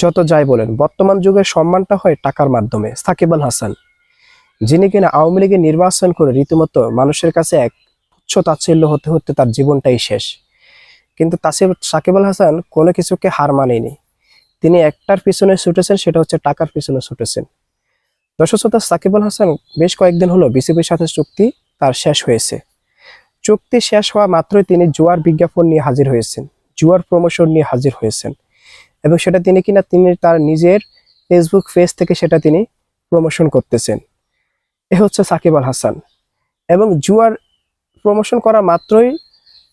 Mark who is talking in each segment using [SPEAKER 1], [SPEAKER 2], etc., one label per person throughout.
[SPEAKER 1] যত যাই বলেন, বর্তমান যুগের সম্মানটা হয় টাকার মাধ্যমে। সাকিব আল হাসান, যিনি কিনা আওয়ামী লীগের নির্বাচন করে রীতিমতো মানুষের কাছে এক তুচ্ছ তাচ্ছিল্য হতে হতে তার জীবনটাই শেষ। কিন্তু সাকিব আল হাসান কোনো কিছুকে হার মানেনি। তিনি একটার পিছনে ছুটেছেন, সেটা হচ্ছে টাকার পিছনে ছুটেছেন। দর্শক শ্রোতা, সাকিব আল হাসান বেশ কয়েকদিন হলো বিসিবির সাথে চুক্তি তার শেষ হয়েছে। চুক্তি শেষ হওয়া মাত্রই তিনি জুয়ার বিজ্ঞাপন নিয়ে হাজির হয়েছেন, জুয়ার প্রমোশন নিয়ে হাজির হয়েছেন, এবং সেটা তিনি তার নিজের ফেসবুক পেজ থেকে সেটা তিনি প্রমোশন করতেছেন। এ হচ্ছে সাকিব আল হাসান। এবং জুয়ার প্রমোশন করা মাত্রই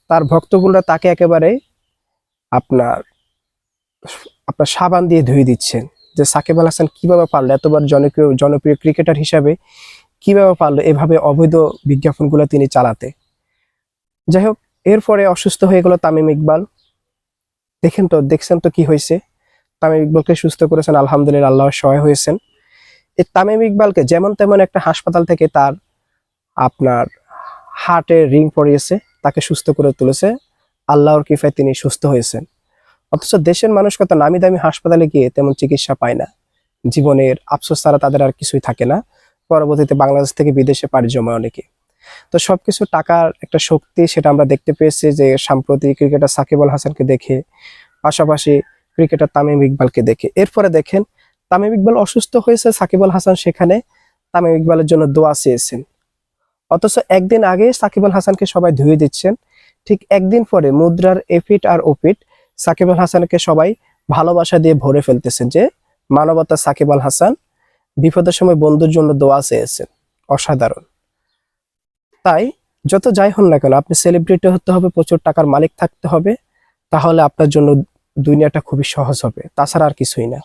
[SPEAKER 1] তার ভক্তগুলোরা তাকে একেবারে আপনার আপনার সাবান দিয়ে ধুয়ে দিচ্ছেন, যে সাকিব আল হাসান কিভাবে পারলো এতবার জনপ্রিয় ক্রিকেটার হিসাবে, কিভাবে পারলো এভাবে অবৈধ বিজ্ঞাপনগুলো তিনি চালাতে। যাই হোক, এরপরে অসুস্থ হয়ে গেল তামিম ইকবাল। দেখছেন তো কি হয়েছে। তামিম ইকবালকে সুস্থ করেছেন, আলহামদুলিল্লাহ, আল্লাহর সহায় হয়েছেন। এই তামিম ইকবালকে যেমন তেমন একটা হাসপাতাল থেকে তার আপনার হার্টের রিং পরিয়েছে, তাকে সুস্থ করে তুলেছে, আল্লাহর কৃপায় তিনি সুস্থ হয়েছেন। অথচ দেশের মানুষ কত নামি দামি হাসপাতালে গিয়ে তেমন চিকিৎসা পায় না, জীবনের আফসোস ছাড়া তাদের আর কিছুই থাকে না। পরবর্তীতে বাংলাদেশ থেকে বিদেশে পাড়ি জমায় অনেকে। তো সবকিছু টাকার একটা শক্তি, সেটা আমরা দেখতে পেয়েছি যে সাম্প্রতিক ক্রিকেটার সাকিব আল হাসানকে দেখে, পাশাপাশি ক্রিকেটার তামিম ইকবালকে দেখে। এরপরে দেখেন, তামিম ইকবাল অসুস্থ হয়েছে, সাকিব আল হাসান সেখানে তামিম ইকবালের জন্য দোয়া চেয়েছেন। অথচ একদিন আগে সাকিব আল হাসানকে সবাই ধুয়ে দিচ্ছেন, ঠিক একদিন পরে মুদ্রার এপিট আর ওপিট সাকিব আল হাসানকে সবাই ভালোবাসা দিয়ে ভরে ফেলতেছেন, যে মানবতা সাকিব আল হাসান বিপদের সময় বন্ধুর জন্য দোয়া চেয়েছেন। অসাধারণ। তাই যত যাই হন না কেন, আপনি সেলিব্রিটি হতে হবে, প্রচুর টাকার মালিক থাকতে হবে, তাহলে আপনার জন্য দুনিয়াটা খুবই সহজ হবে, তাছাড়া আর কিছুই না।